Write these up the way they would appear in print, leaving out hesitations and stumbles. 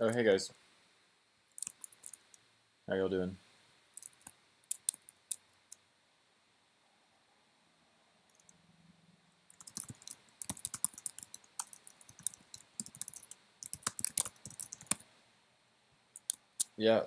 Oh, hey guys. How y'all doing? Yeah.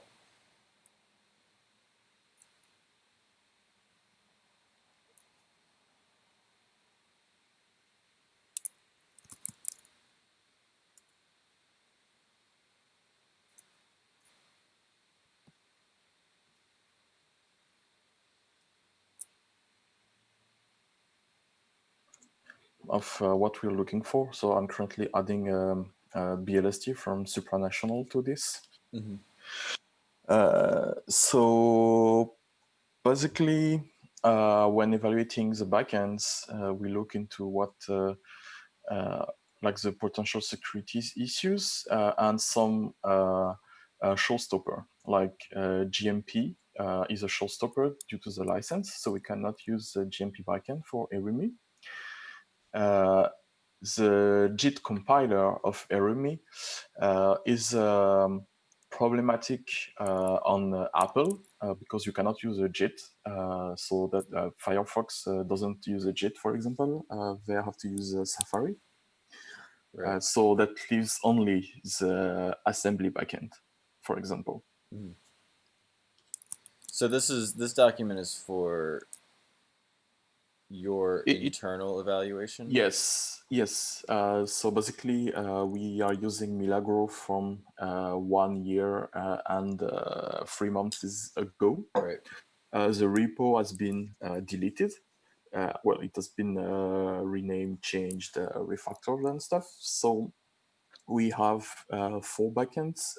Of what we're looking for. So I'm currently adding BLST from supranational to this. Mm-hmm. So basically, when evaluating the backends, we look into what like the potential security issues and some showstopper, like GMP is a showstopper due to the license, so we cannot use the GMP backend for Erumi. The JIT compiler of Erumi is problematic on Apple because you cannot use a JIT. So that Firefox doesn't use a JIT, for example. They have to use Safari. Right. So that leaves only the assembly backend, for example. Mm-hmm. So this document is for your It internal evaluation. Yes. So basically, we are using Milagro from 1 year and 3 months ago. Right. The repo has been deleted. Well, it has been renamed, changed, refactored, and stuff. So we have 4 backends.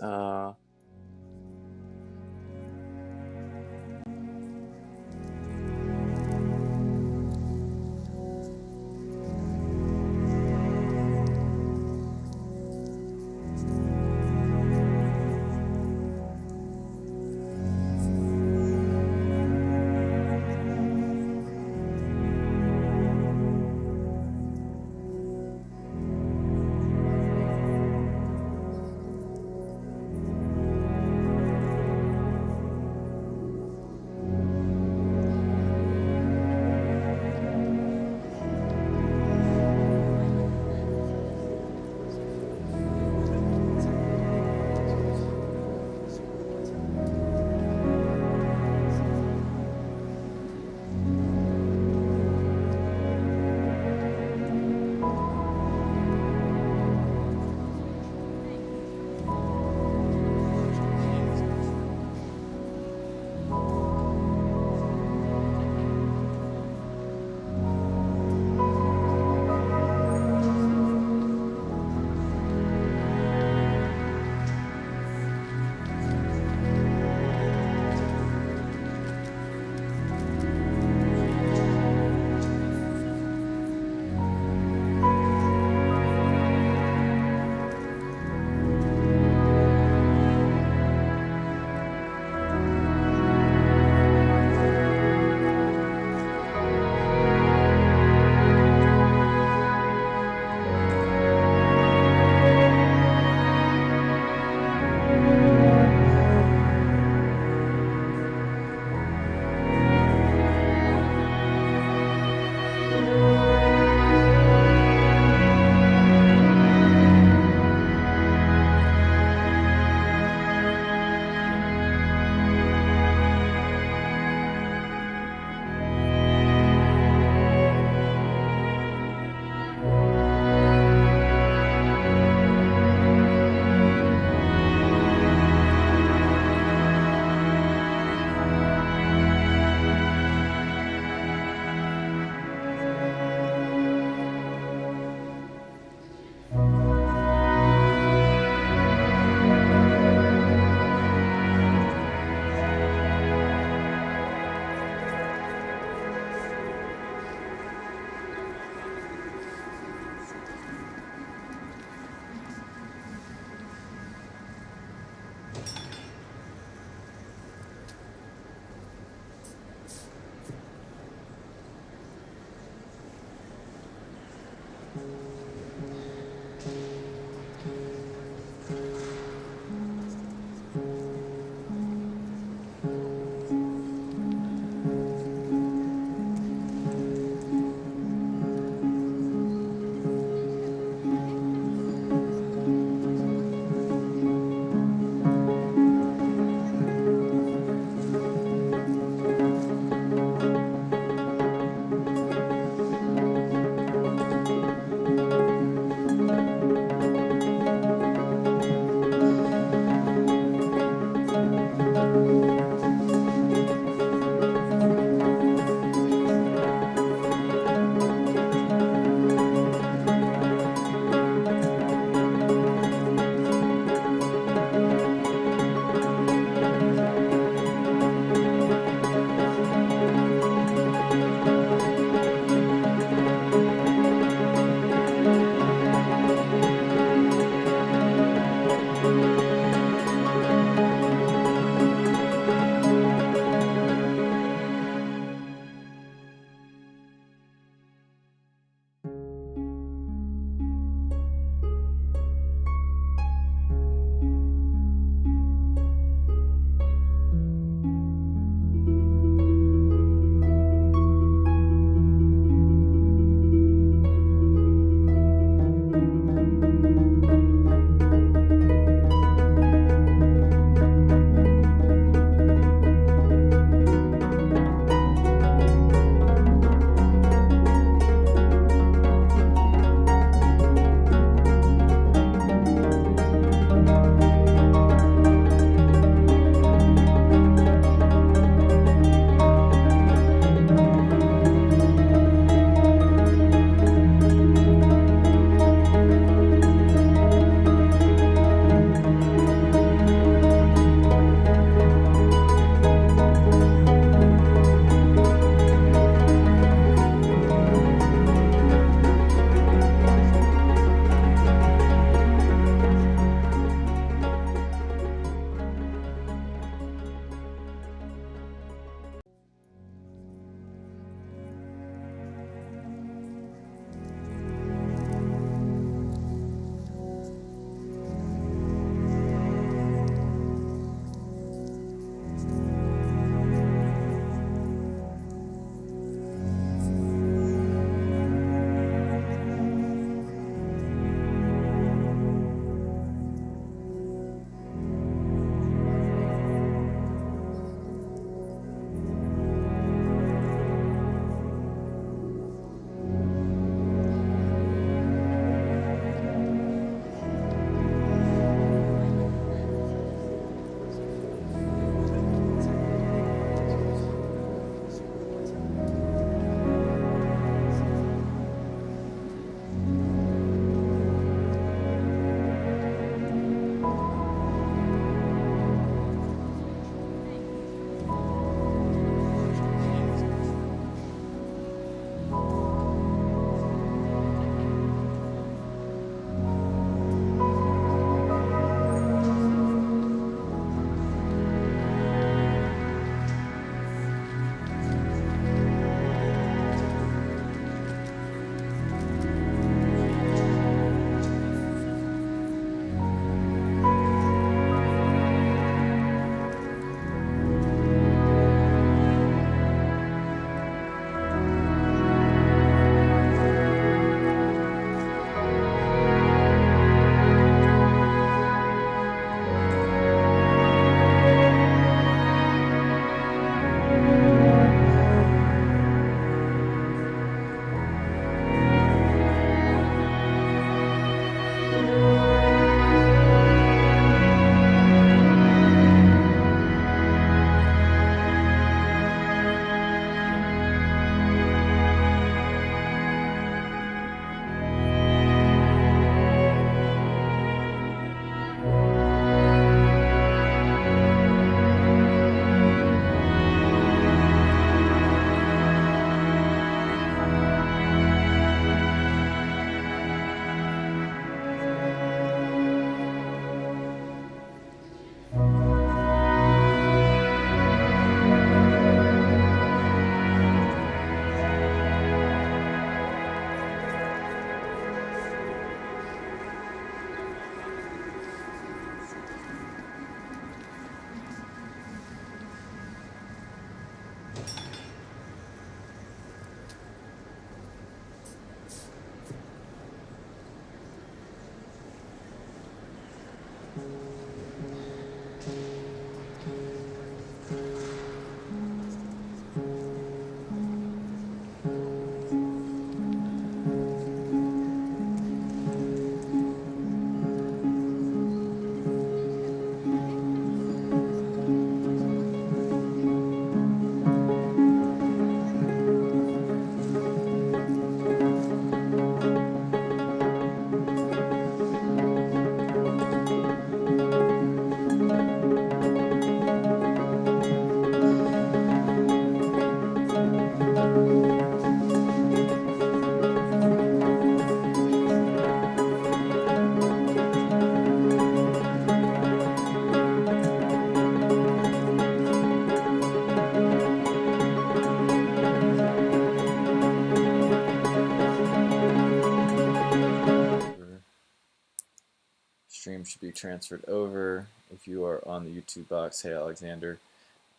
stream should be transferred over. If you are on the YouTube box, hey Alexander,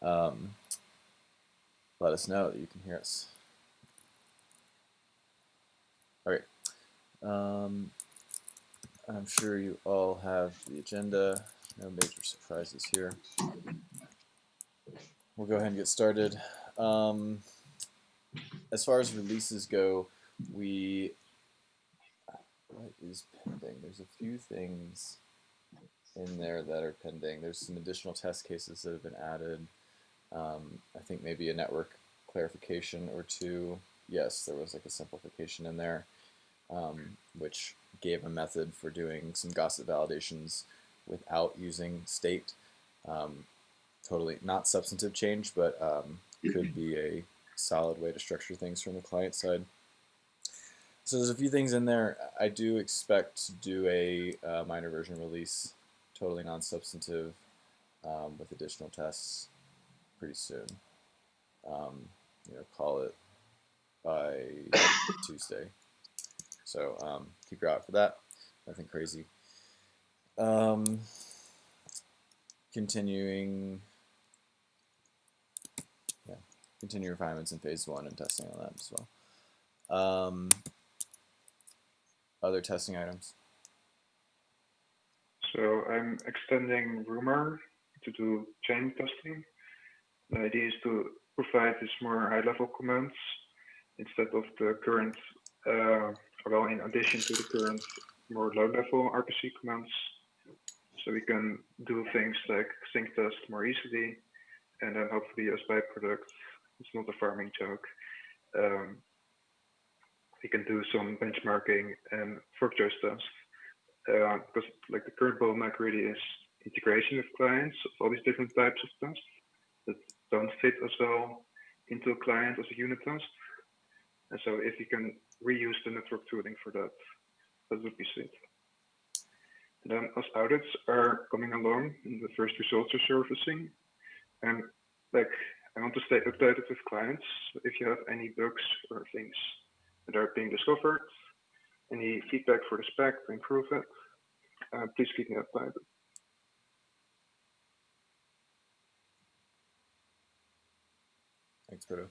let us know that you can hear us. All right. I'm sure you all have the agenda. No major surprises here. We'll go ahead and get started. As far as releases go, what is pending? There's a few things in there that are pending. There's some additional test cases that have been added. I think maybe a network clarification or two. Yes, there was like a simplification in there, which gave a method for doing some gossip validations without using state. Totally not substantive change, but could be a solid way to structure things from the client side. So there's a few things in there. I do expect to do a minor version release, totally non-substantive, with additional tests pretty soon. Call it by Tuesday. So keep your eye out for that. Nothing crazy. Continue refinements in phase 1 and testing on that as well. Other testing items? So I'm extending Rumor to do chain testing. The idea is to provide these more high-level commands instead of the current, in addition to the current more low-level RPC commands. So we can do things like sync test more easily, and then hopefully as byproduct, it's not a farming joke, we can do some benchmarking and fork choice tests. Because like the current bottleneck really is integration with clients of all these different types of tests that don't fit as well into a client as a unit test. And so if you can reuse the network tooling for that, that would be sweet. And then as audits are coming along and the first results are surfacing, and like I want to stay updated with clients. If you have any bugs or things that are being discovered, any feedback for the spec to improve it, please keep me updated. Thanks, Bruno.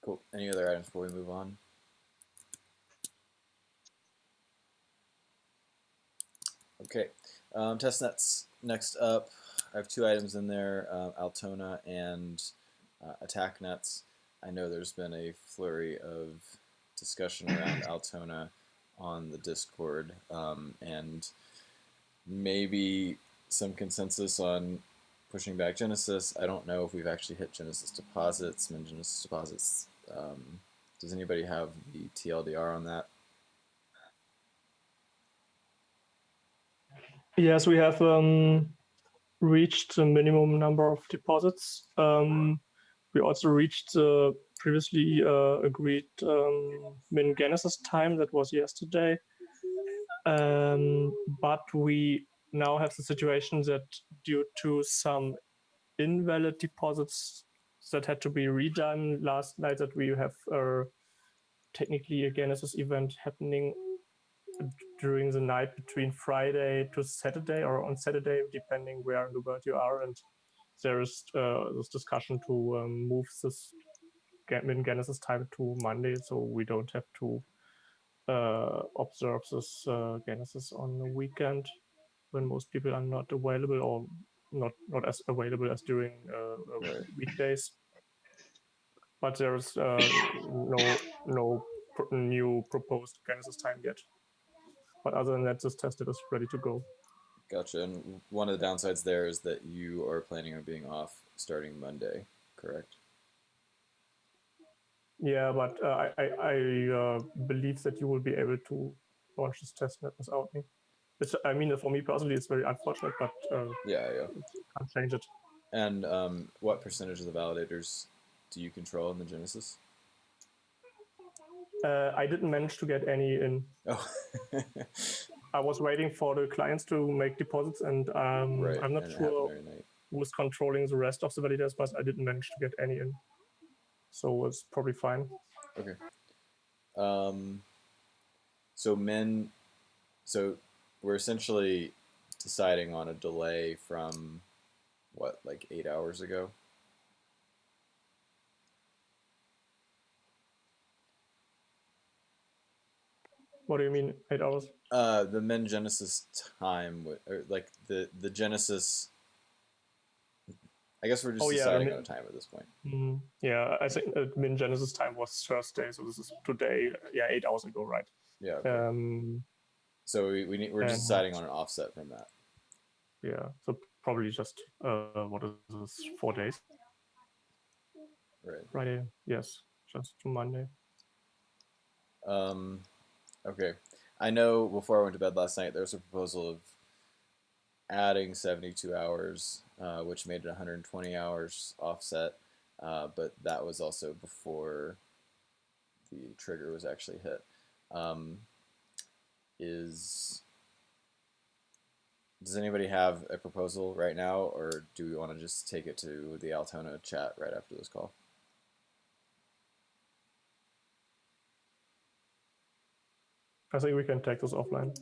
Cool. Any other items before we move on? Okay. Testnets next up. I have 2 items in there, Altona and attack nets. I know there's been a flurry of discussion around Altona on the Discord, and maybe some consensus on pushing back Genesis. I don't know if we've actually hit Genesis deposits, min Genesis deposits. Does anybody have the TLDR on that? Yes, we have reached the minimum number of deposits. We also reached the previously agreed min Genesis time that was yesterday. But we now have the situation that due to some invalid deposits that had to be redone last night, that we have technically a Genesis event happening during the night between Friday to Saturday or on Saturday, depending where in the world you are. And there is this discussion to move this min Genesis time to Monday, so we don't have to observe this Genesis on the weekend when most people are not available or not as available as during weekdays. But there's no new proposed Genesis time yet. But other than that, this tested is ready to go. Gotcha. And one of the downsides there is that you are planning on being off starting Monday, correct? Yeah, but I believe that you will be able to launch this testnet without me. I mean, for me personally, it's very unfortunate, but yeah, can't change it. And what percentage of the validators do you control in the Genesis? I didn't manage to get any in. Oh. I was waiting for the clients to make deposits, and right. I'm not and sure who's controlling the rest of the validators, but I didn't manage to get any in. So it's probably fine. Okay. So we're essentially deciding on a delay from what, like 8 hours ago? What do you mean 8 hours? The min genesis time, or like the genesis. I guess we're just deciding on a time at this point. Yeah, I think min genesis time was Thursday, so this is today. Yeah, 8 hours ago, right? Yeah. Okay. So we're just deciding on an offset from that. Yeah, so probably just what is this? 4 days. Right. Friday, yes, just to Monday. Okay. I know before I went to bed last night, there was a proposal of adding 72 hours, which made it 120 hours offset, but that was also before the trigger was actually hit. Does anybody have a proposal right now, or do we want to just take it to the Altona chat right after this call? I think we can take this offline.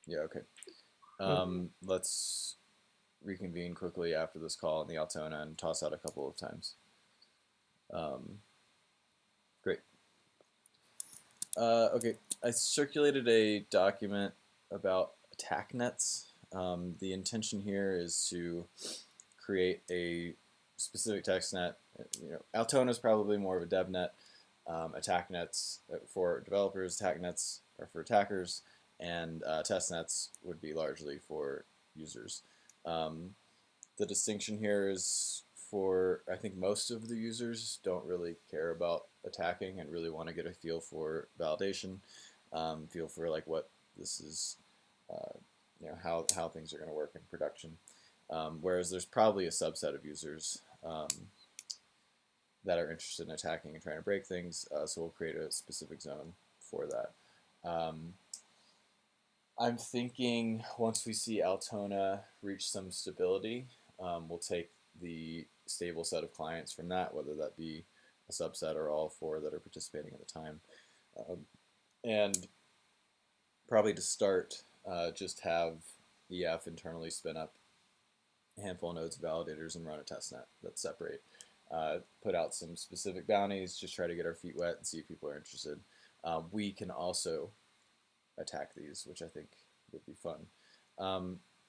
Yeah, okay. Let's reconvene quickly after this call in the Altona and toss out a couple of times. Great. Okay, I circulated a document about attack nets. The intention here is to create a specific text net. Altona is probably more of a dev net. Attack nets for developers, attack nets are for attackers, and test nets would be largely for users. The distinction here is I think most of the users don't really care about attacking and really want to get a feel for validation, feel for like what this is, how things are going to work in production. Whereas there's probably a subset of users that are interested in attacking and trying to break things, so we'll create a specific zone for that. I'm thinking once we see Altona reach some stability, we'll take the stable set of clients from that, whether that be a subset or all 4 that are participating at the time. And probably to start, just have EF internally spin up a handful of nodes of validators and run a testnet that's separate. Put out some specific bounties, just try to get our feet wet and see if people are interested. We can also attack these, which I think would be fun.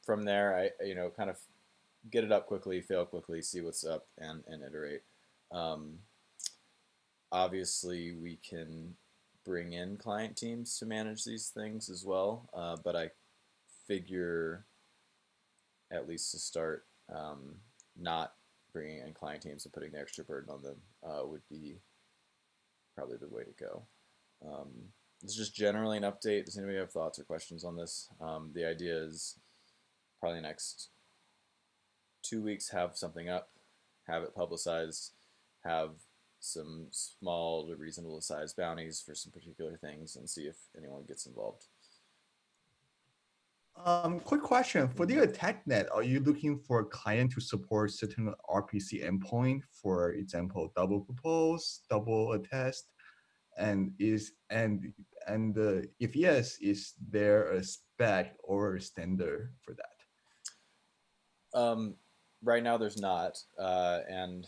From there, I kind of get it up quickly, fail quickly, see what's up, and iterate. Obviously, we can bring in client teams to manage these things as well, but I figure, at least to start, not bringing in client teams and putting the extra burden on them would be probably the way to go. This is just generally an update. Does anybody have thoughts or questions on this? The idea is probably the next 2 weeks have something up, have it publicized, have some small to reasonable sized bounties for some particular things, and see if anyone gets involved. Quick question. For the attack net, are you looking for a client to support certain RPC endpoint, for example, double propose, double attest? And if yes, is there a spec or a standard for that? Right now there's not, and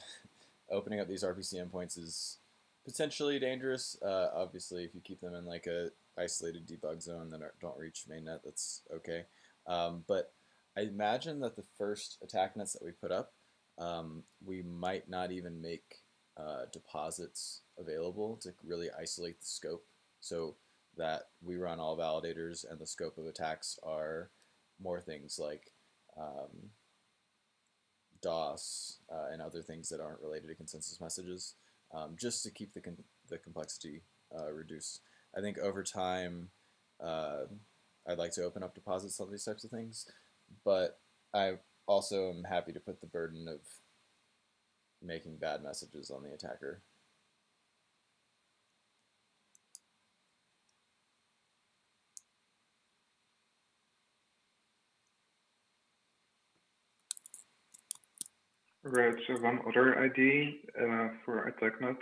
opening up these RPC endpoints is potentially dangerous. Obviously, if you keep them in like a isolated debug zone that don't reach mainnet, that's okay. But I imagine that the first attack nets that we put up, we might not even make deposits available to really isolate the scope, so that we run all validators and the scope of attacks are more things like DOS and other things that aren't related to consensus messages, just to keep the complexity reduced. I think over time, I'd like to open up deposits on these types of things, but I also am happy to put the burden of making bad messages on the attacker. Right, so one other idea for attack nets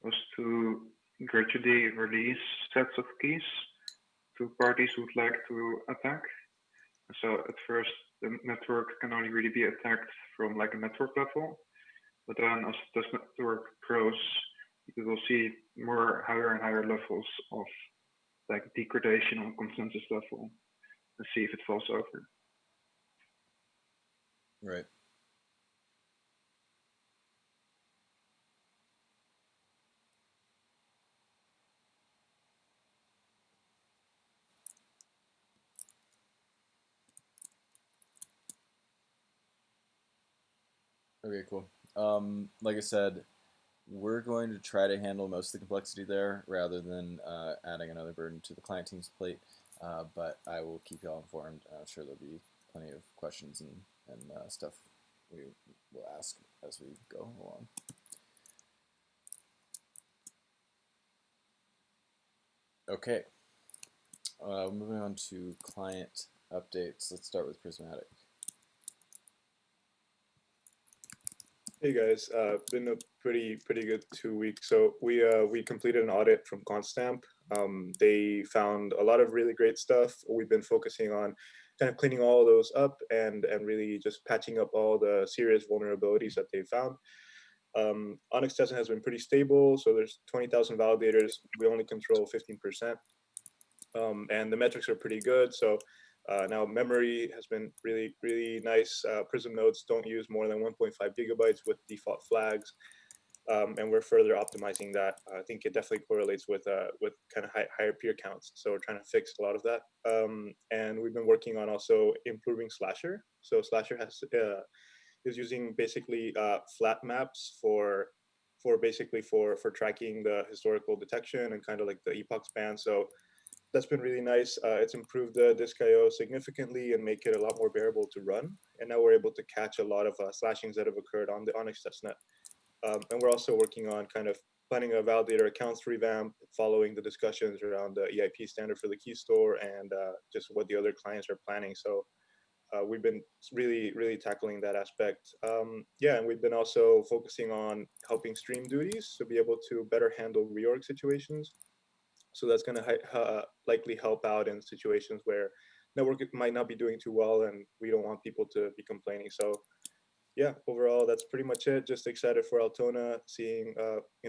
was to gradually release sets of keys to parties who would like to attack. So at first, the network can only really be attacked from like a network level, but then as this network grows, you will see more higher and higher levels of like degradation on consensus level and see if it falls over. Right. Okay, cool. Like I said, we're going to try to handle most of the complexity there rather than adding another burden to the client team's plate. But I will keep y'all informed. I'm sure there'll be plenty of questions and stuff we will ask as we go along. Okay. Moving on to client updates. Let's start with Prismatic. Hey guys, been a pretty good 2 weeks. So we completed an audit from Constamp. They found a lot of really great stuff. We've been focusing on kind of cleaning all those up and really just patching up all the serious vulnerabilities that they found. Onyx testing has been pretty stable. So there's 20,000 validators. We only control 15%, and the metrics are pretty good. So now memory has been really nice. Prism nodes don't use more than 1.5 gigabytes with default flags, and we're further optimizing that. I think it definitely correlates with kind of higher peer counts. So we're trying to fix a lot of that, and we've been working on also improving Slasher. So Slasher is using basically flat maps for tracking the historical detection and kind of like the epoch span. So that's been really nice. It's improved the disk I/O significantly and make it a lot more bearable to run. And now we're able to catch a lot of slashings that have occurred on the Onyx testnet. And we're also working on kind of planning a validator accounts revamp, following the discussions around the EIP standard for the key store and just what the other clients are planning. So we've been really tackling that aspect. Yeah, and we've been also focusing on helping stream duties to be able to better handle reorg situations. So that's going to likely help out in situations where network might not be doing too well and we don't want people to be complaining. So yeah, overall, that's pretty much it. Just excited for Altona, seeing,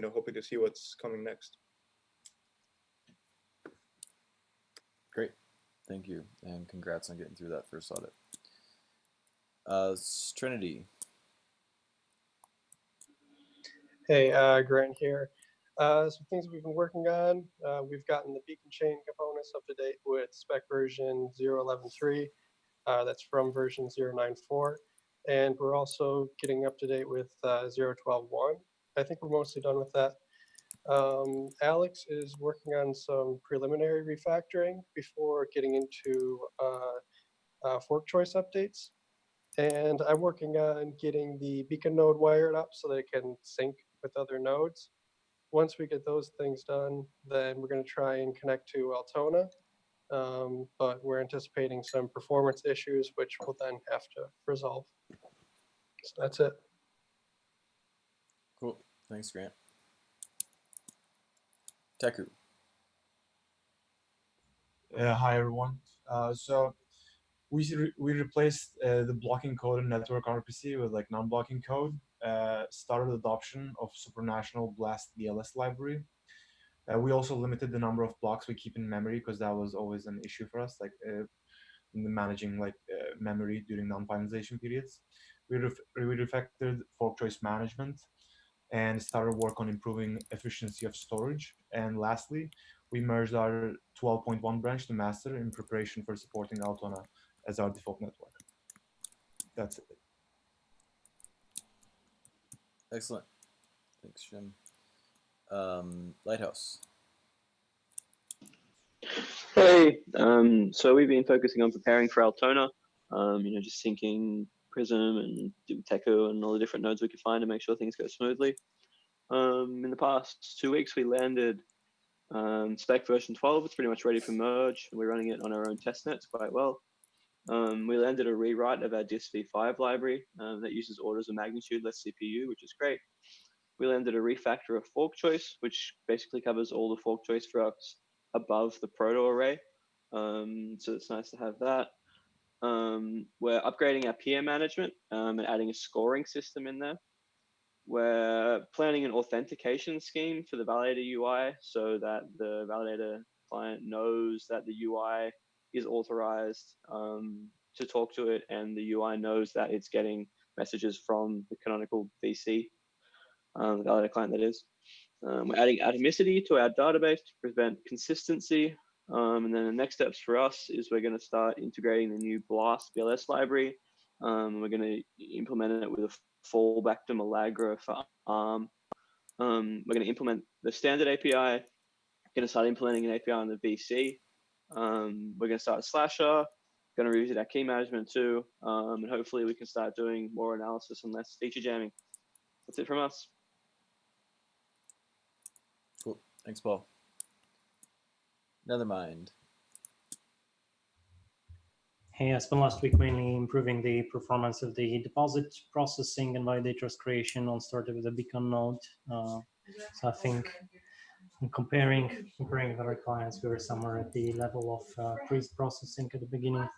hoping to see what's coming next. Great. Thank you. And congrats on getting through that first audit. Trinity. Hey, Grant here. Some things we've been working on. We've gotten the beacon chain components up to date with spec version 0.11.3. That's from version 0.9.4. And we're also getting up to date with 0.12.1. I think we're mostly done with that. Alex is working on some preliminary refactoring before getting into fork choice updates. And I'm working on getting the beacon node wired up so that it can sync with other nodes. Once we get those things done, then we're going to try and connect to Altona. But we're anticipating some performance issues, which we'll then have to resolve. So that's it. Cool. Thanks, Grant. Teku. Hi, everyone. So we replaced the blocking code in network RPC with like non-blocking code. Started adoption of supranational blast DLS library. We also limited the number of blocks we keep in memory because that was always an issue for us, like managing memory during non-finalization periods. We refactored fork choice management and started work on improving efficiency of storage. And lastly, we merged our 12.1 branch to master in preparation for supporting Altona as our default network. That's it. Excellent. Thanks, Jim. Lighthouse. Hey, so we've been focusing on preparing for Altona, just syncing Prism and Teku and all the different nodes we could find to make sure things go smoothly. In the past 2 weeks, we landed spec version 12. It's pretty much ready for merge. We're running it on our own test nets quite well. We landed a rewrite of our DISV5 library that uses orders of magnitude less CPU, which is great. we landed a refactor of fork choice, which basically covers all the fork choice for us above the proto array. So it's nice to have that. We're upgrading our peer management and adding a scoring system in there. We're planning an authentication scheme for the validator UI so that the validator client knows that the UI is authorized to talk to it, and the UI knows that it's getting messages from the canonical VC, the validator client that is. We're adding atomicity to our database to prevent consistency. And then the next steps for us is we're going to start integrating the new BLAST BLS library. We're going to implement it with a fallback to Milagro for ARM. We're going to implement the standard API. We're going to start implementing an API on the VC. We're going to start a slasher. Going to revisit our key management too. And hopefully we can start doing more analysis and less feature jamming. That's it from us. Cool. Thanks, Paul. Nethermind. Hey, I spent last week mainly improving the performance of the deposit processing and validators creation on started with a beacon node. So I think comparing with other clients, we were somewhere at the level of pre-processing at the beginning.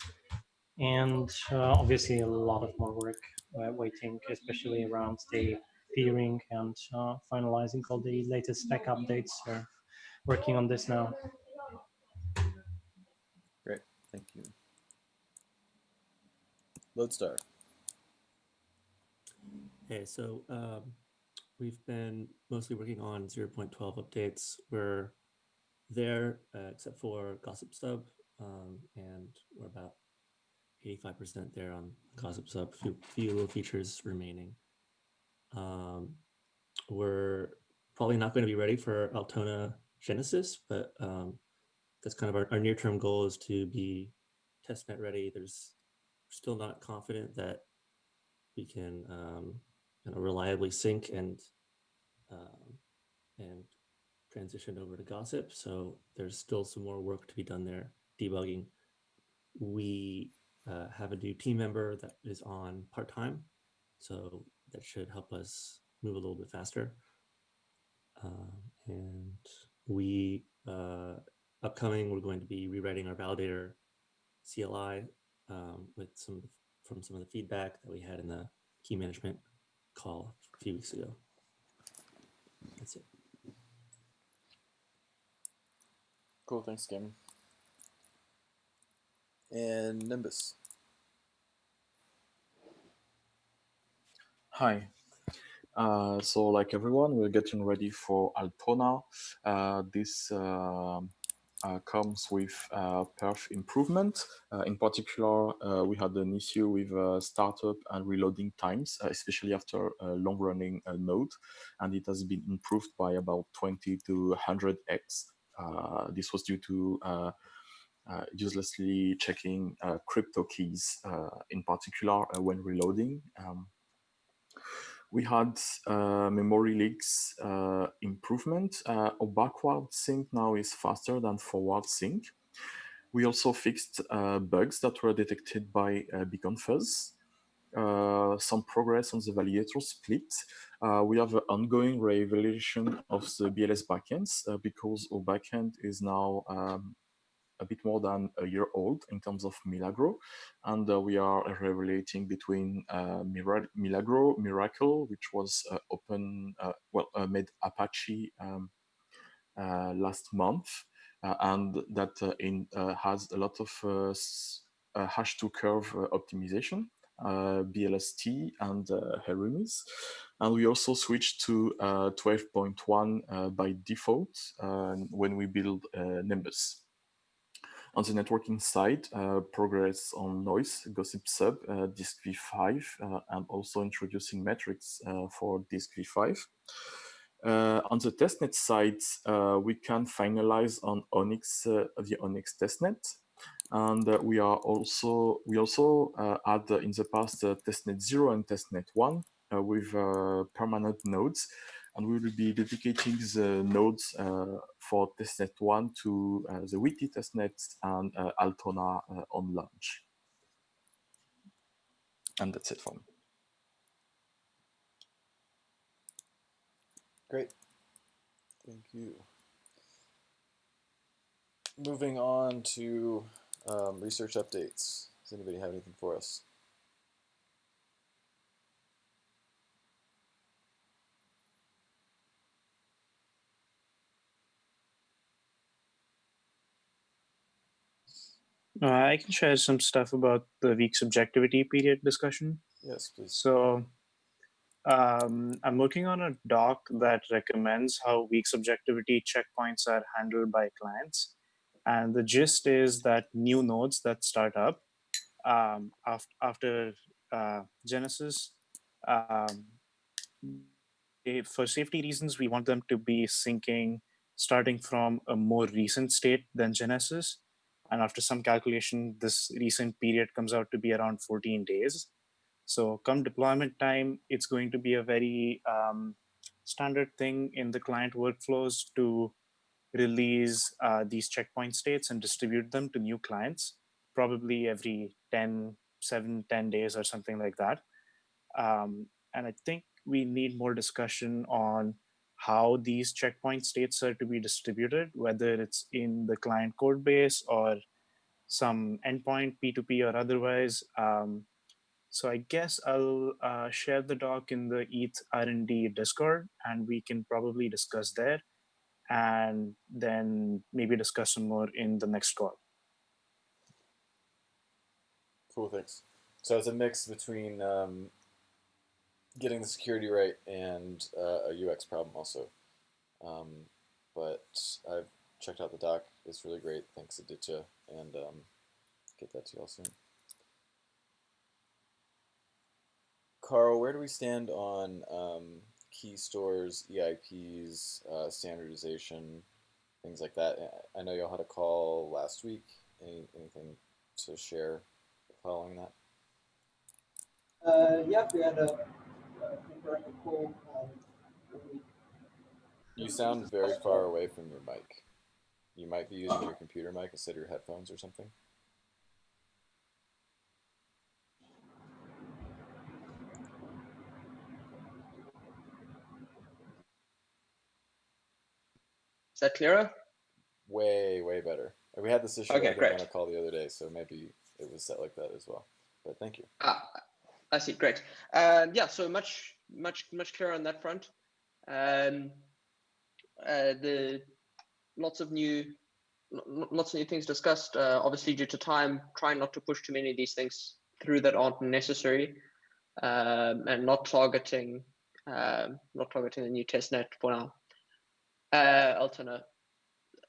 And obviously a lot of more work waiting, especially around the peering and finalizing all the latest spec updates. Working on this now. Great, thank you. Lodestar. Hey, so we've been mostly working on 0.12 updates. We're there except for Gossip Sub, and we're about 85% there on Gossip Sub, few little features remaining. We're probably not going to be ready for Altona Genesis, but that's kind of our near-term goal is to be testnet ready. We're still not confident that we can reliably sync and transition over to Gossip. So there's still some more work to be done there, debugging. We have a new team member that is on part-time, so that should help us move a little bit faster. And we upcoming, we're going to be rewriting our validator CLI with some of the feedback that we had in the key management call a few weeks ago. That's it. Cool, thanks, Cameron. And Nimbus. Hi. So like everyone, we're getting ready for Altona. This comes with perf improvement. In particular, we had an issue with startup and reloading times, especially after a long-running node, and it has been improved by about 20 to 100x. This was due to uselessly checking crypto keys, in particular when reloading. We had memory leaks improvement. A backward sync now is faster than forward sync. We also fixed bugs that were detected by beacon fuzz. Some progress on the validator split. We have an ongoing reevaluation of the BLS backends because our backend is now a bit more than a year old in terms of Milagro, and we are evaluating between Milagro, Miracle, which was made Apache last month, and that has a lot of hash-to curve optimization, BLST and Hermes. And we also switched to 12.1 by default when we build Nimbus. On the networking side, progress on noise, Gossip Sub, Disk V5, and also introducing metrics for Disk V5. On the testnet side, we can finalize on Onyx, the Onyx testnet. And we also had in the past testnet 0 and testnet 1 with permanent nodes. And we will be dedicating the nodes for testnet 1 to the Witty testnet and Altona on launch. And that's it for me. Great. Thank you. Moving on to research updates. Does anybody have anything for us? I can share some stuff about the weak subjectivity period discussion. Yes, please. So I'm working on a doc that recommends how weak subjectivity checkpoints are handled by clients. And the gist is that new nodes that start up after Genesis, for safety reasons, we want them to be syncing starting from a more recent state than Genesis. And after some calculation, this recent period comes out to be around 14 days. So come deployment time, it's going to be a very standard thing in the client workflows to release these checkpoint states and distribute them to new clients, probably every 10 days or something like that. And I think we need more discussion on how these checkpoint states are to be distributed, whether it's in the client code base or some endpoint, P2P or otherwise. So I guess I'll share the doc in the ETH R&D Discord, and we can probably discuss there, and then maybe discuss some more in the next call. Cool, thanks. So it's a mix between getting the security right and a UX problem also. But I've checked out the doc. It's really great. Thanks, Aditya, and get that to you all soon. Carl, where do we stand on key stores, EIPs, standardization, things like that? I know y'all had a call last week. Anything to share following that? Yeah, we had a call. You sound very far away from your mic. You might be using your computer mic instead of your headphones or something. Is that clearer? Way, way better. We had this issue, Okay, I think, great. on a call the other day, so maybe it was set like that as well. But thank you. I see. Great. Yeah, so much clearer on that front. The lots of new things discussed. Obviously, due to time, trying not to push too many of these things through that aren't necessary, and not targeting the new testnet for now. Altona,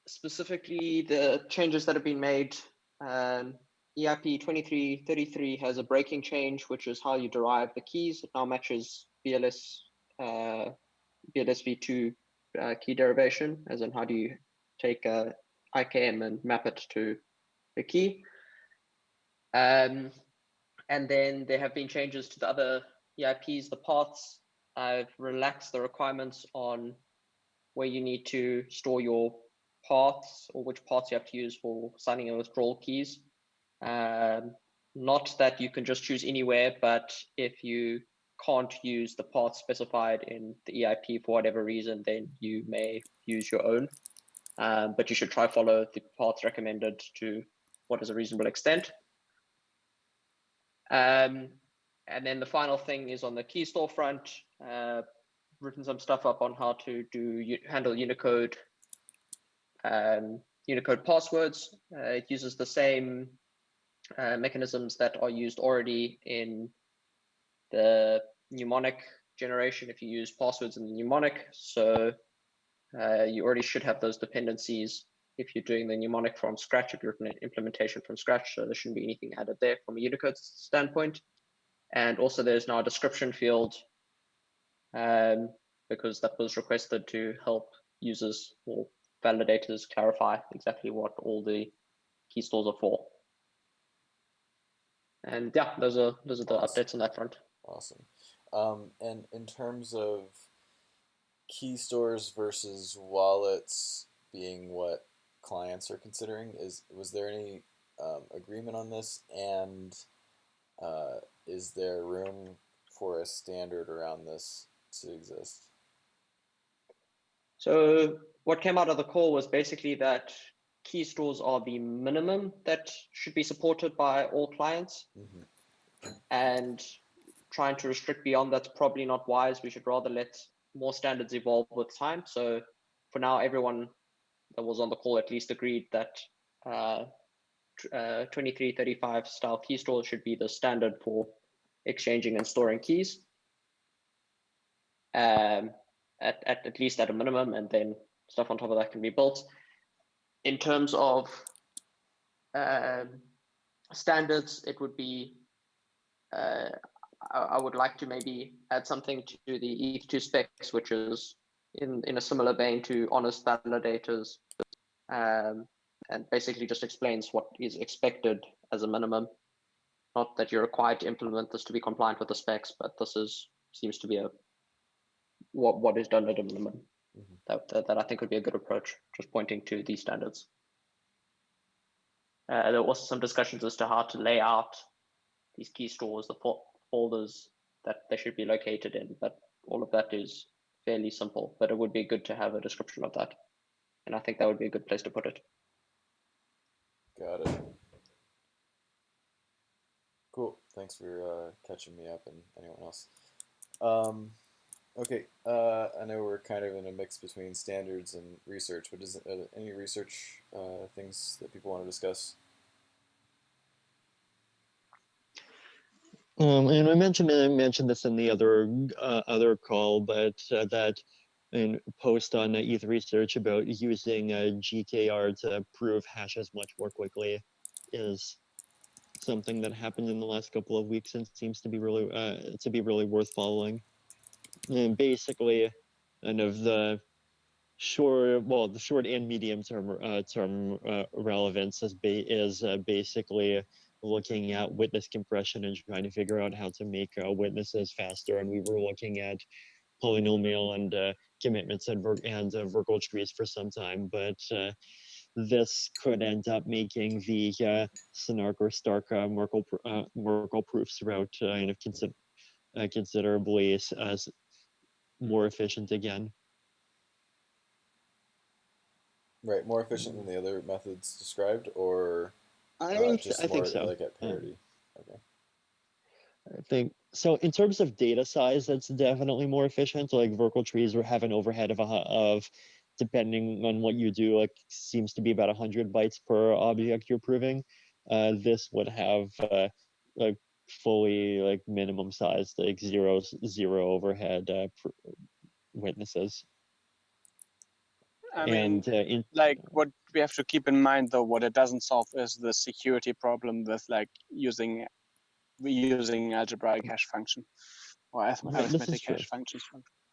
specifically the changes that have been made. EIP 2333 has a breaking change, which is how you derive the keys. It now matches BLSv2 key derivation, as in how do you take IKM and map it to the key. And then there have been changes to the other EIPs, the paths. I've relaxed the requirements on where you need to store your paths or which paths you have to use for signing and withdrawal keys. Not that you can just choose anywhere, but if you can't use the path specified in the EIP for whatever reason, then you may use your own. But you should try follow the paths recommended to what is a reasonable extent. And then the final thing is on the key store front, written some stuff up on how to handle Unicode passwords. It uses the same mechanisms that are used already in the mnemonic generation if you use passwords in the mnemonic. So you already should have those dependencies if you're doing the mnemonic from scratch, if you're written an implementation from scratch. So there shouldn't be anything added there from a Unicode standpoint. And also there's now a description field because that was requested to help users or validators clarify exactly what all the key stores are for. And yeah, those are the updates on that front. Awesome. And in terms of key stores versus wallets being what clients are considering, was there any agreement on this? And is there room for a standard around this to exist? So what came out of the call was basically that key stores are the minimum that should be supported by all clients. And trying to restrict beyond that's probably not wise. We should rather let more standards evolve with time. So for now, everyone that was on the call at least agreed that 2335 style key stores should be the standard for exchanging and storing keys. At least at a minimum, and then stuff on top of that can be built. In terms of standards, it would be, I would like to maybe add something to the ETH2 specs, which is in a similar vein to honest validators, and basically just explains what is expected as a minimum. Not that you're required to implement this to be compliant with the specs, but this seems to be what is done at a minimum. That I think would be a good approach, just pointing to these standards. There was some discussions as to how to lay out these key stores, the folders that they should be located in, but all of that is fairly simple, but it would be good to have a description of that. And I think that would be a good place to put it. Got it. Cool. Thanks for catching me up and anyone else. Okay, I know we're kind of in a mix between standards and research, but is any research things that people want to discuss? And I mentioned this in the other call, but that post on ETH Research about using GKR to prove hashes much more quickly is something that happened in the last couple of weeks and seems to be really worth following. And basically, kind of the short and medium term relevance is basically looking at witness compression and trying to figure out how to make witnesses faster. And we were looking at polynomial and commitments and Virtual trees for some time, but this could end up making the Snark or Stark Merkle proofs route considerably more efficient again. Right, more efficient than the other methods described, or I think so. Like at parity. Okay. I think so. In terms of data size, that's definitely more efficient. Like Virtual trees have an overhead of depending on what you do, like seems to be about 100 bytes per object you're proving. This would have like fully like minimum size, like zero overhead witnesses. I mean, like what we have to keep in mind, though, what it doesn't solve is the security problem with like using algebraic hash function or arithmetic hash functions.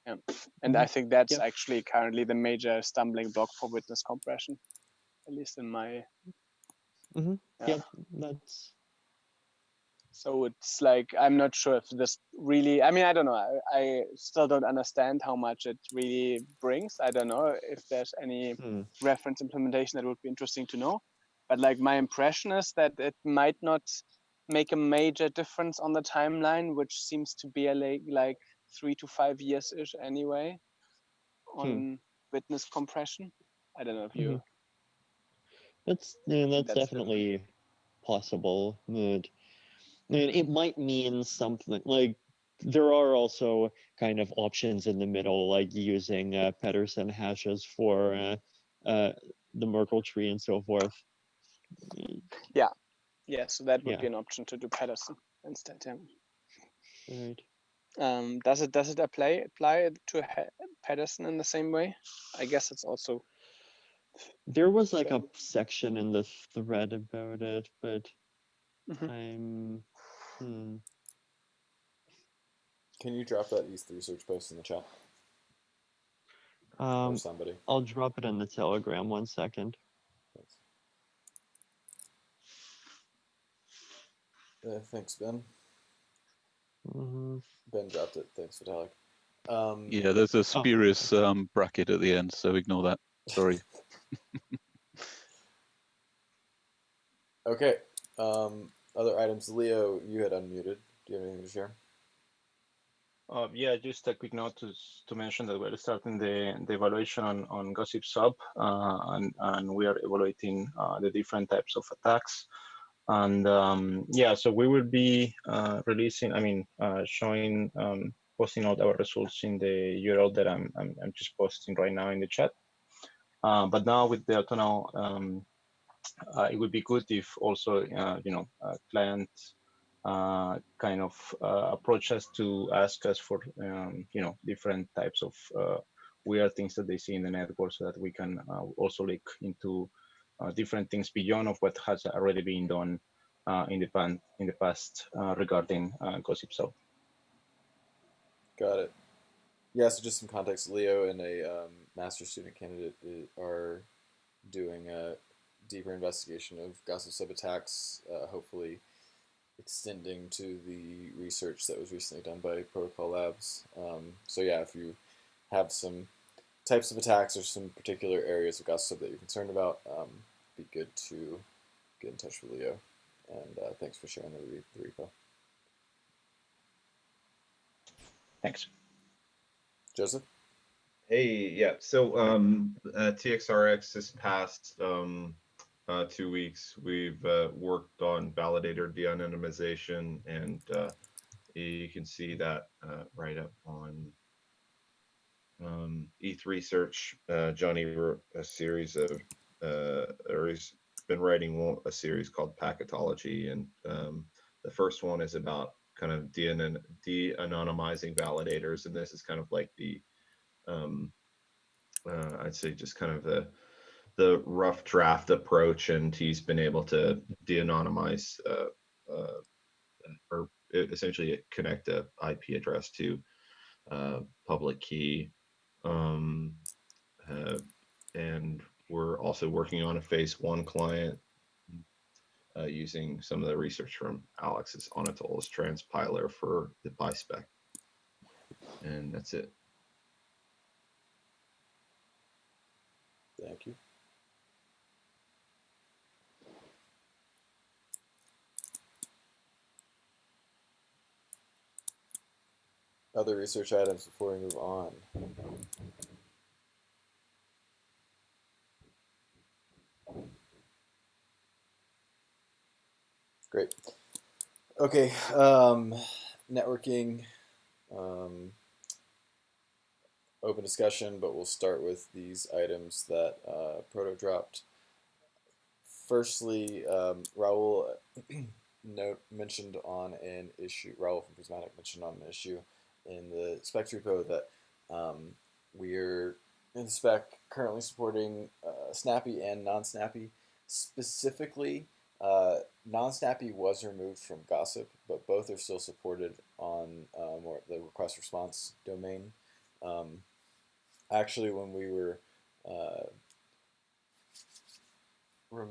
Yeah. And I think that's actually currently the major stumbling block for witness compression, at least in my. That's. So it's like, I'm not sure if this really, I mean, I don't know. I still don't understand how much it really brings. I don't know if there's any reference implementation that would be interesting to know. But like my impression is that it might not make a major difference on the timeline, which seems to be like 3 to 5 years-ish anyway on witness compression. I don't know if you... That's definitely possible. It might mean something like there are also kind of options in the middle, like using Pedersen hashes for the Merkle tree and so forth. Yeah, so that would be an option to do Pedersen instead. Right. Does it apply to Pedersen in the same way? I guess it's also. There was like a section in the thread about it, but I'm. Can you drop that ETH research post in the chat? Or somebody. I'll drop it in the Telegram 1 second. Thanks, Ben. Ben dropped it. Thanks, Vitalik. Yeah, there's a spurious bracket at the end, so ignore that. Sorry. Okay. Other items. Leo, you had unmuted. Do you have anything to share? Yeah, just a quick note to mention that we're starting the evaluation on Gossip Sub, and we are evaluating the different types of attacks. And yeah, so we will be releasing, showing, posting all our results in the URL that I'm just posting right now in the chat. But now with the Autonow, it would be good if also, client kind of approach us to ask us for, different types of weird things that they see in the network, so that we can also look into different things beyond of what has already been done in the past regarding Gossip Sub. Got it. Yeah, so just some context. Leo and a master student candidate are doing a deeper investigation of Gossip Sub attacks, hopefully extending to the research that was recently done by Protocol Labs. So yeah, if you have some types of attacks or some particular areas of Gossip that you're concerned about, be good to get in touch with Leo. And thanks for sharing the repo. Thanks. Joseph? Hey, yeah. So TXRX this past 2 weeks, we've worked on validator de-anonymization, and you can see that right up on ETH Research. Johnny wrote a series of, or he's been writing a series called Packetology, and the first one is about kind of de-anonymizing validators, and this is kind of like the I'd say just kind of the rough draft approach, and he's been able to de-anonymize or essentially connect a IP address to public key. And we're also working on a phase 1 client using some of the research from Alex's Onatoll's transpiler for the PySpec. And that's it. Thank you. Other research items before we move on. Great. Okay, networking, open discussion, but we'll start with these items that Proto dropped. Firstly, Raul mentioned on an issue, Raul from Prismatic mentioned on an issue in the spec repo that we're in the spec currently supporting Snappy and non-Snappy. Specifically, non-Snappy was removed from Gossip, but both are still supported on the request response domain. Actually, when we were when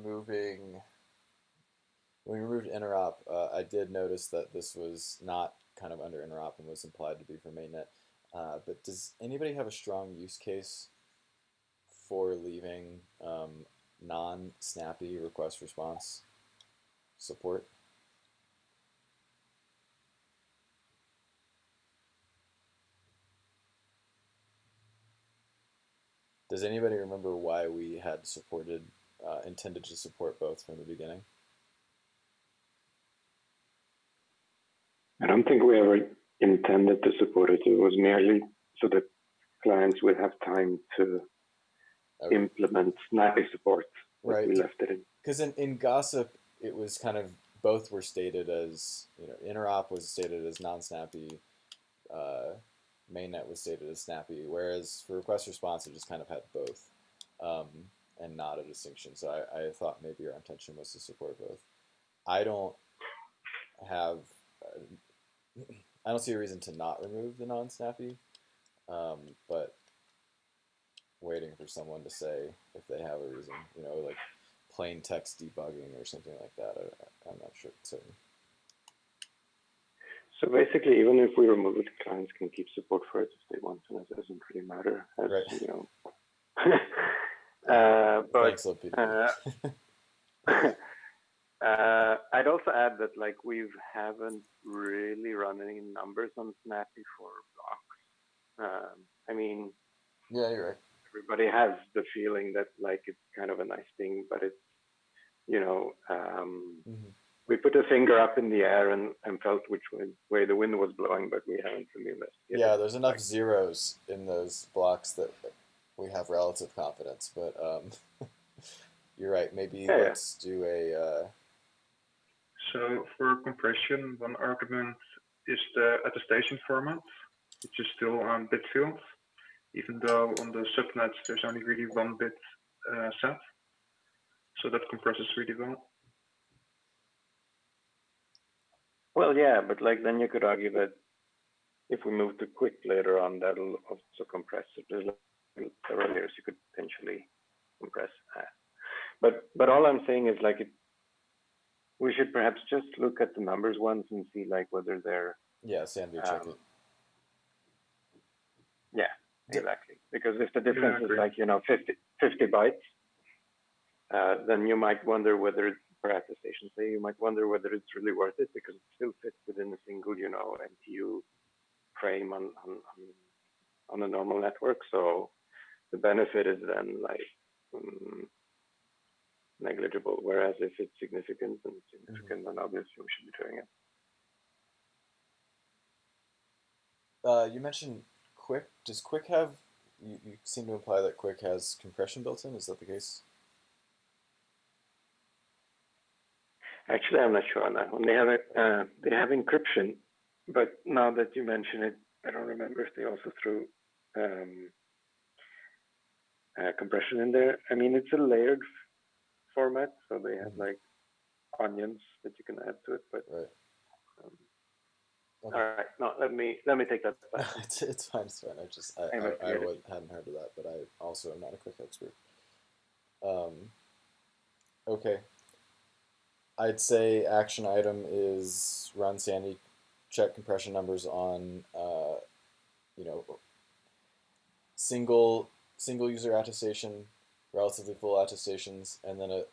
we removed interop, I did notice that this was not kind of under interop and was implied to be for mainnet. But does anybody have a strong use case for leaving non-snappy request response support? Does anybody remember why we had intended to support both from the beginning? I don't think we ever intended to support it. It was merely so that clients would have time to implement Snappy support. Right. We left it in. Because in Gossip, it was kind of both were stated as, interop was stated as non-snappy, mainnet was stated as snappy, whereas for request response, it just kind of had both, and not a distinction. So I thought maybe our intention was to support both. I don't see a reason to not remove the non-snappy, but waiting for someone to say if they have a reason, like plain text debugging or something like that. I'm not sure certain. So basically, even if we remove it, clients can keep support for it if they want to. It doesn't really matter. Right. But thanks, I'd also add that like we haven't really run any numbers on Snappy for blocks. I mean, yeah, you're right. Everybody has the feeling that like it's kind of a nice thing, but it's we put a finger up in the air and felt which way the wind was blowing, but we haven't really investigated. Yeah, there's enough zeros in those blocks that we have relative confidence, but you're right. Maybe let's do a. So for compression, one argument is the attestation format, which is still on bit fields, even though on the subnets there's only really one bit set. So that compresses really well. Well, yeah, but like then you could argue that if we move to quick later on, that'll also compress it. There's like several layers you could potentially compress. But all I'm saying is like we should perhaps just look at the numbers once and see like whether they're Sandy check it. Yeah, exactly. Because if the difference is like 50 bytes, then you might wonder whether per attestation say you might wonder whether it's really worth it because it still fits within a single MTU frame on a normal network. So the benefit is then like negligible. Whereas if it's significant, then obviously we should be doing it. You mentioned Quick. Does Quick have? You seem to imply that Quick has compression built in. Is that the case? Actually, I'm not sure on that one. They have encryption, but now that you mention it, I don't remember if they also threw compression in there. I mean, it's a layered format, so they have like onions that you can add to it. But right. Okay. All right, no, let me take that back. It's fine. It's fine. I hadn't heard of that, but I also am not a Quick expert. Okay. I'd say action item is run Sandy, check compression numbers on single user attestation, relatively full attestations, and then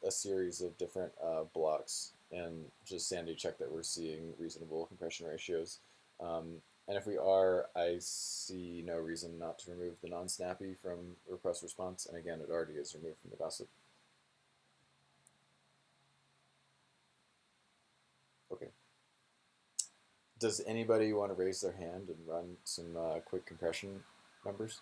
a series of different blocks, and just Sandy check that we're seeing reasonable compression ratios. And if we are, I see no reason not to remove the non-snappy from request response. And again, it already is removed from the gossip. Okay. Does anybody want to raise their hand and run some quick compression numbers?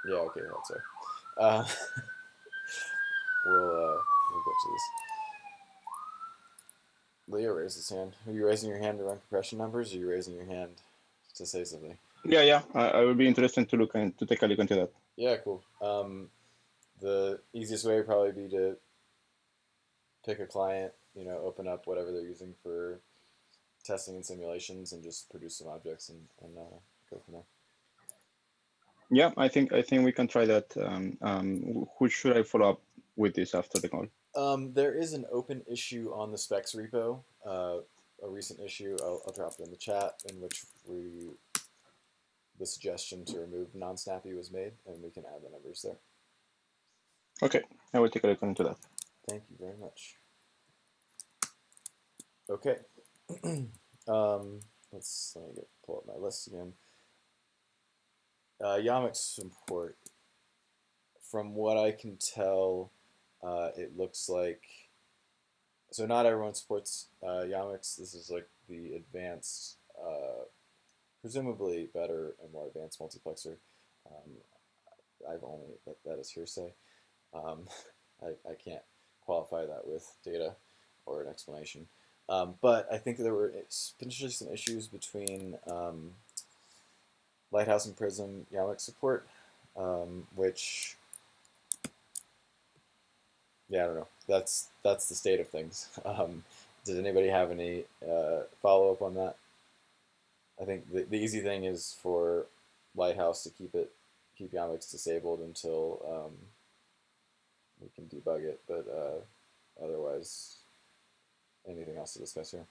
Yeah, okay, that's right. We'll get to this. Leo raised his hand. Are you raising your hand to run compression numbers, or are you raising your hand to say something? Yeah. I would be interested to take a look into that. Yeah, cool. The easiest way would probably be to pick a client, open up whatever they're using for testing and simulations, and just produce some objects and go from there. Yeah, I think we can try that. Who should I follow up with this after the call? There is an open issue on the specs repo, a recent issue. I'll drop it in the chat, in which the suggestion to remove non-snappy was made, and we can add the numbers there. Okay, I will take a look into that. Thank you very much. Okay. Let me pull up my list again. Yamix support. From what I can tell, it looks like, so not everyone supports Yamix. This is like the advanced, presumably better and more advanced multiplexer. I've only, that is hearsay. I can't qualify that with data or an explanation. But I think there were potentially some issues between Lighthouse and Prism Yamix support, which, yeah, I don't know. That's the state of things. Does anybody have any follow-up on that? I think the easy thing is for Lighthouse to keep Yamix disabled until we can debug it, but otherwise, anything else to discuss here?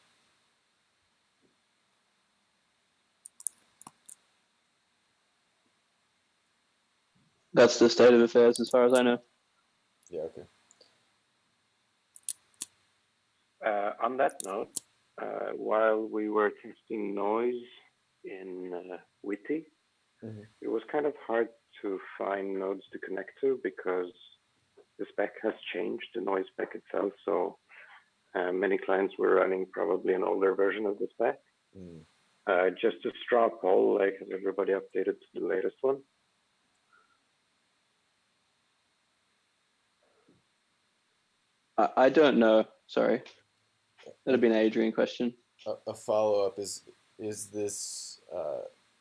That's the state of affairs as far as I know. Yeah, okay. On that note, while we were testing noise in Witty, it was kind of hard to find nodes to connect to because the spec has changed, the noise spec itself. So many clients were running probably an older version of the spec. Just a straw poll, like, has everybody updated to the latest one? I don't know. Sorry, that'd be an Adrian question. A follow-up is this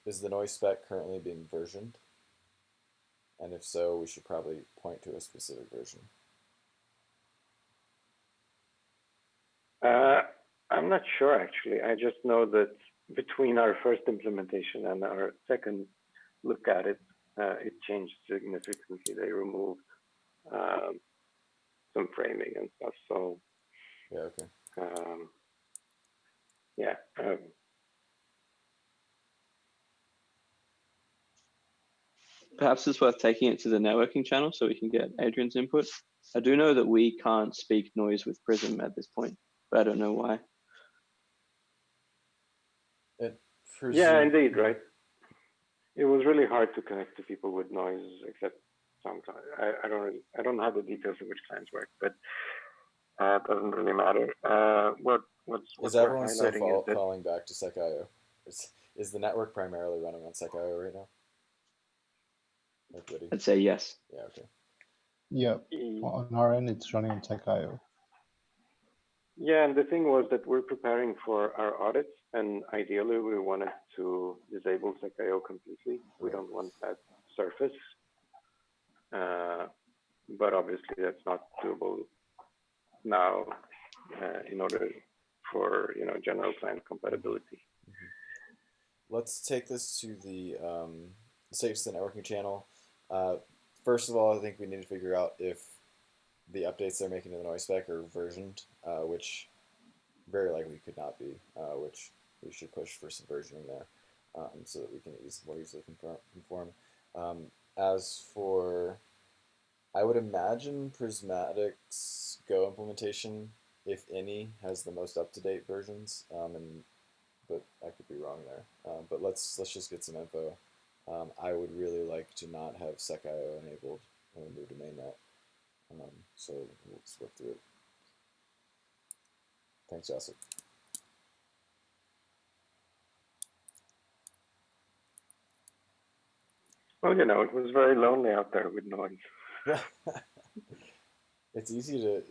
is the noise spec currently being versioned? And if so, we should probably point to a specific version. I'm not sure, actually. I just know that between our first implementation and our second look at it, it changed significantly. They removed some framing and stuff. So yeah, okay. Yeah. Perhaps it's worth taking it to the networking channel so we can get Adrian's input. I do know that we can't speak noise with Prism at this point, but I don't know why. Yeah, indeed, right. It was really hard to connect to people with noise, except some clients. I don't have the details of which clients work, but it doesn't really matter. What's everyone still highlighting is that calling back to SecIO? Is the network primarily running on SecIO right now? Like Witty? I'd say yes. Yeah, okay. Yeah, on our end, it's running on TechIO. Yeah, and the thing was that we're preparing for our audits, and ideally we wanted to disable SecIO completely. We don't want that surface, but obviously that's not doable now in order for general client compatibility. Let's take this to the networking channel. First of all, I think we need to figure out if the updates they're making to the noise spec are versioned, which very likely could not be, which we should push for some versioning there, so that we can more easily conform. As for, I would imagine Prismatic's Go implementation, if any, has the most up-to-date versions, but I could be wrong there. But let's just get some info. I would really like to not have SecIO enabled when we move to mainnet. So let's work through it. Thanks, Joseph. Well, it was very lonely out there with noise. It's easy to,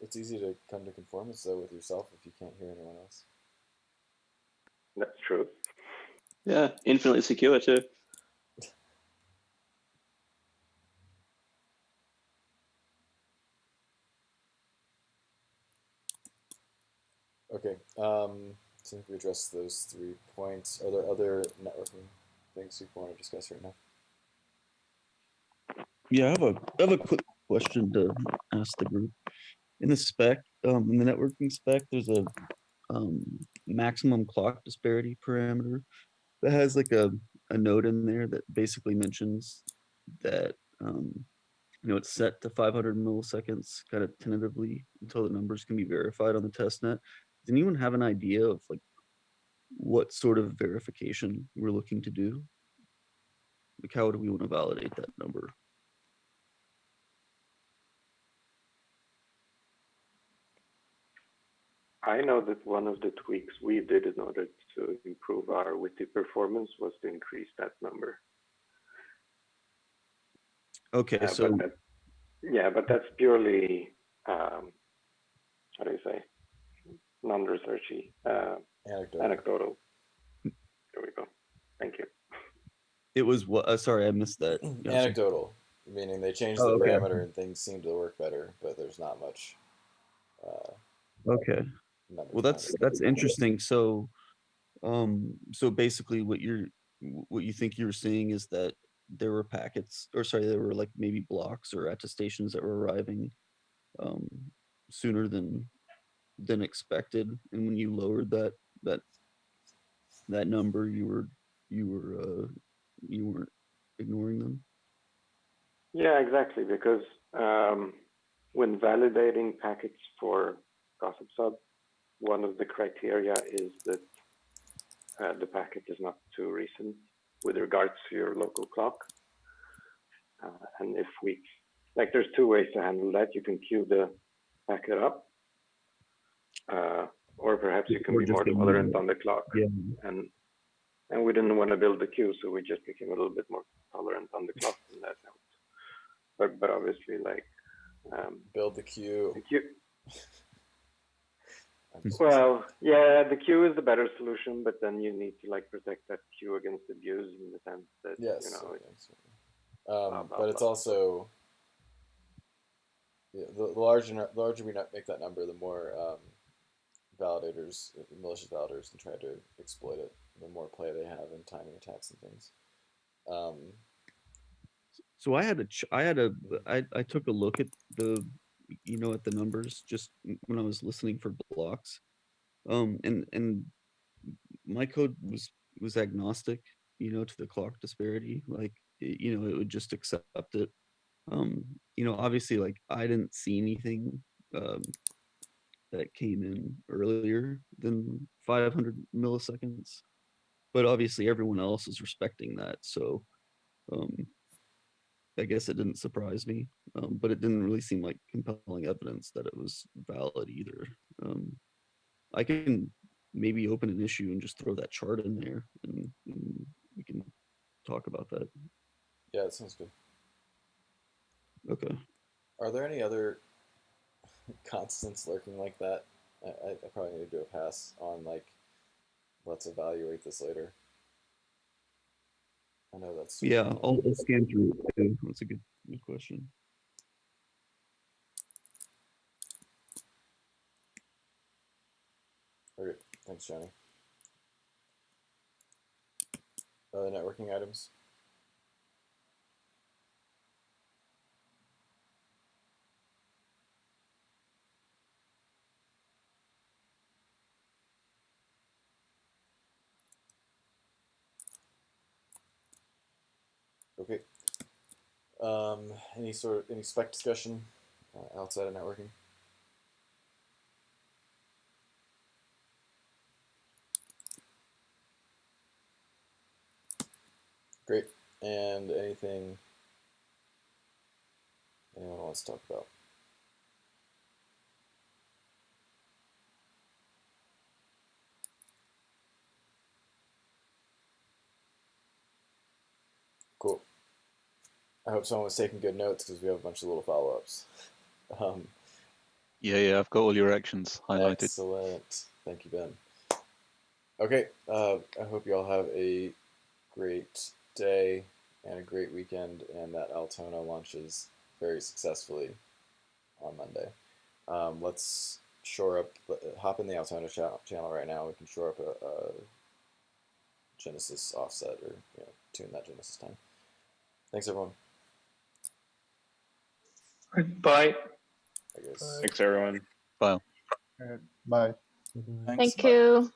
it's easy to come to conformance though with yourself if you can't hear anyone else. That's true. Yeah, infinitely secure too. Okay, so I think we addressed those 3 points. Are there other networking things you want to discuss right now? Yeah, I have a quick question to ask the group. In the spec, in the networking spec, there's a maximum clock disparity parameter that has like a note in there that basically mentions that it's set to 500 milliseconds kind of tentatively until the numbers can be verified on the test net. Does anyone have an idea of like what sort of verification we're looking to do? Like how do we want to validate that number? I know that one of the tweaks we did in order to improve our Witty performance was to increase that number. Okay, so but that's purely how do you say, non-researchy, anecdotal. There we go. Thank you. It was what? Sorry, I missed that. Anecdotal, meaning they changed the parameter and things seem to work better, but there's not much. Okay. Well, that's interesting. So, so basically, what you think you were seeing is that there were packets, or sorry, there were like maybe blocks or attestations that were arriving sooner than expected, and when you lowered that number, you weren't ignoring them. Yeah, exactly. Because when validating packets for Gossip Sub, one of the criteria is that the packet is not too recent with regards to your local clock. And if there's two ways to handle that. You can queue the packet up, or perhaps you can be more tolerant on the clock. Yeah. And we didn't want to build the queue, so we just became a little bit more tolerant on the clock in that note. But obviously, build the queue. Well, yeah, the queue is the better solution, but then you need to protect that queue against abuse in the sense that but it's also the larger we make that number, the more validators, malicious validators, can try to exploit it. The more play they have in timing attacks and things. So I took a look at the numbers just when I was listening for blocks, and my code was agnostic, to the clock disparity. It would just accept it. Obviously, I didn't see anything that came in earlier than 500 milliseconds, but obviously everyone else is respecting that. So I guess it didn't surprise me, but it didn't really seem like compelling evidence that it was valid either. I can maybe open an issue and just throw that chart in there, and we can talk about that. Yeah, that sounds good. Okay. Are there any other constants lurking like that? I probably need to do a pass on let's evaluate this later. I know that's yeah. I'll scan through it too. That's a good question. Okay, thanks, Johnny. Other networking items? Okay. Any spec discussion outside of networking? Great. And anything anyone wants to talk about? Cool. I hope someone was taking good notes because we have a bunch of little follow-ups. Yeah, I've got all your actions highlighted. Excellent. Thank you, Ben. Okay, I hope you all have a great day and a great weekend, and that Altona launches very successfully on Monday. Let's shore up, hop in the Altona channel right now. We can shore up a Genesis offset or tune that Genesis time. Thanks, everyone. Bye. I guess. Thanks, everyone. Bye. Bye. Thanks. Thank you.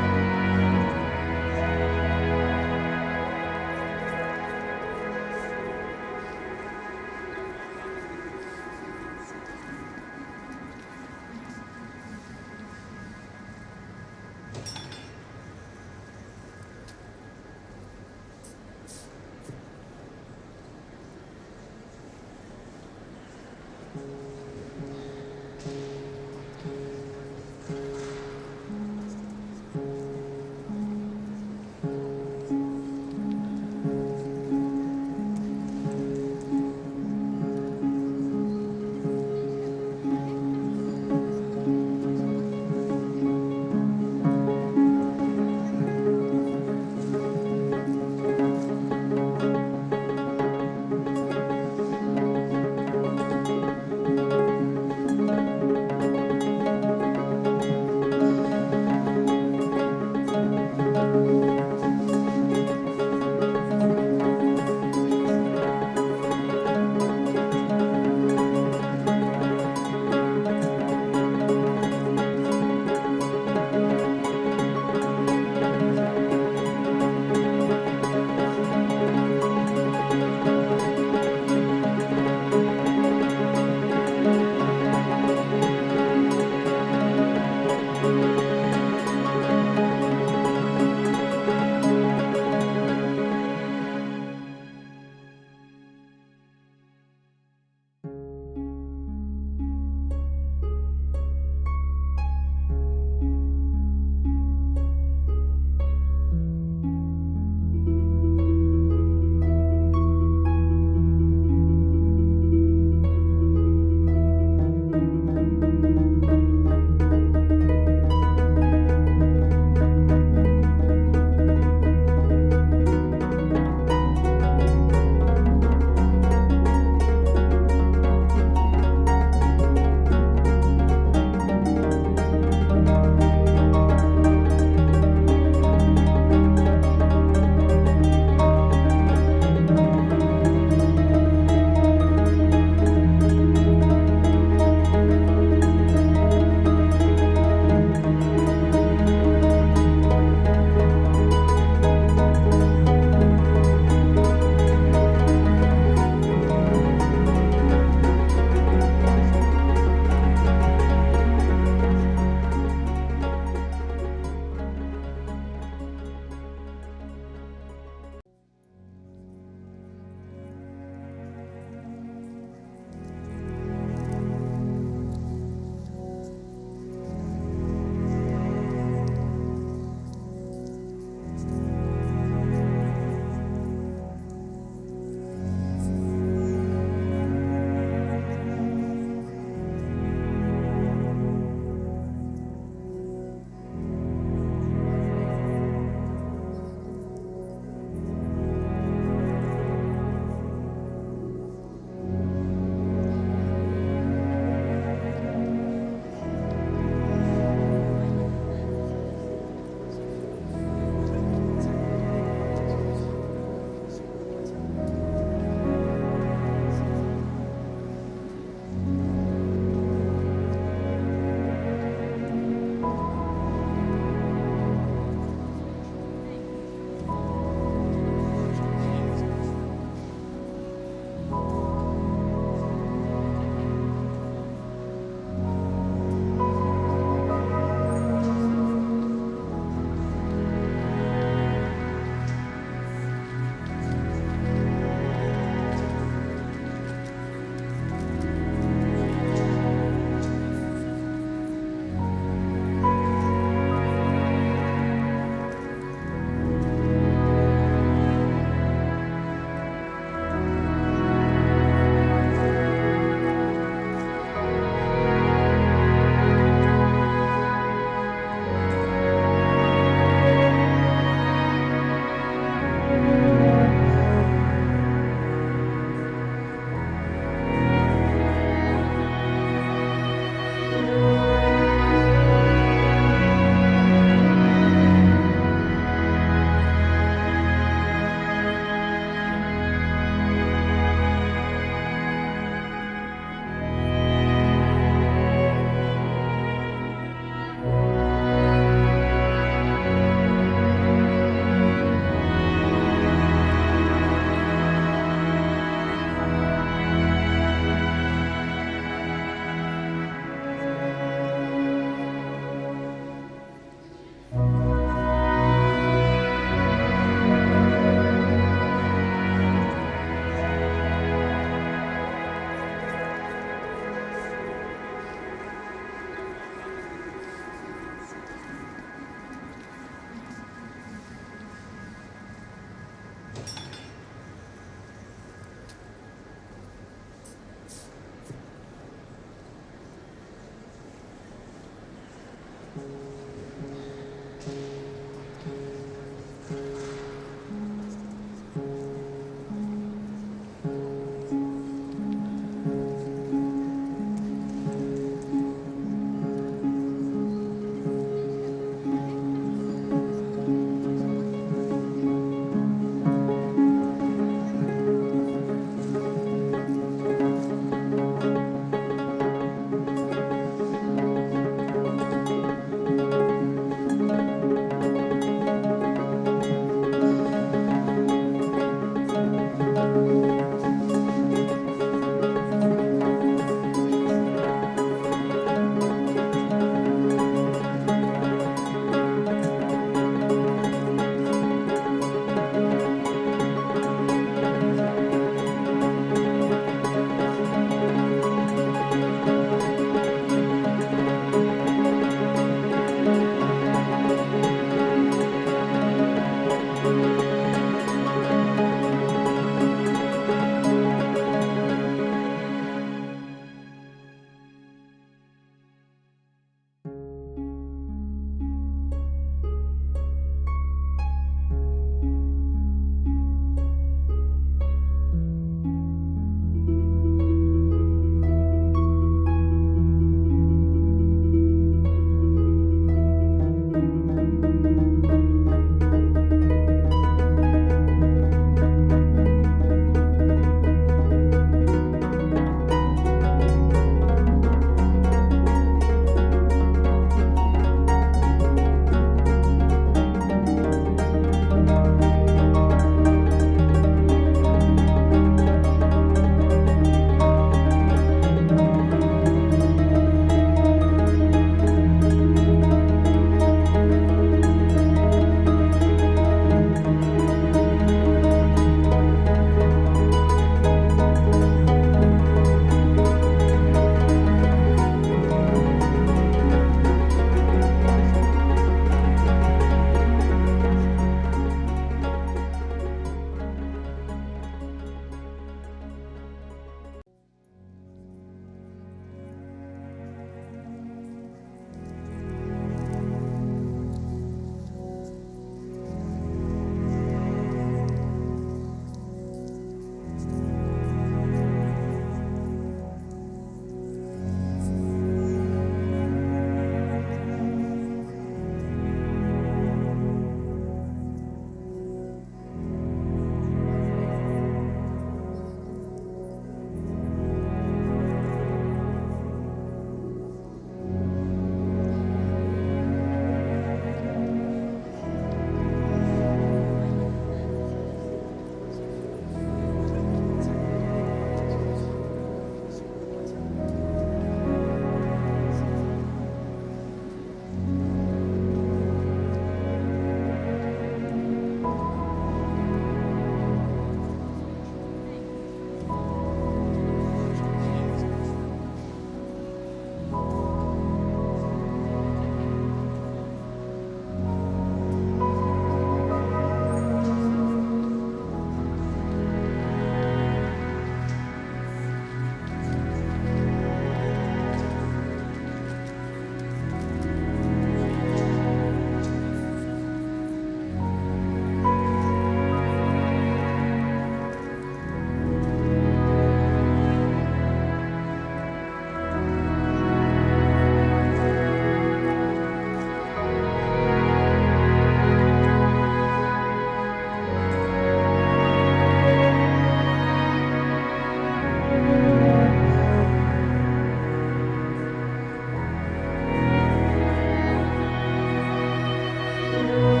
Bye.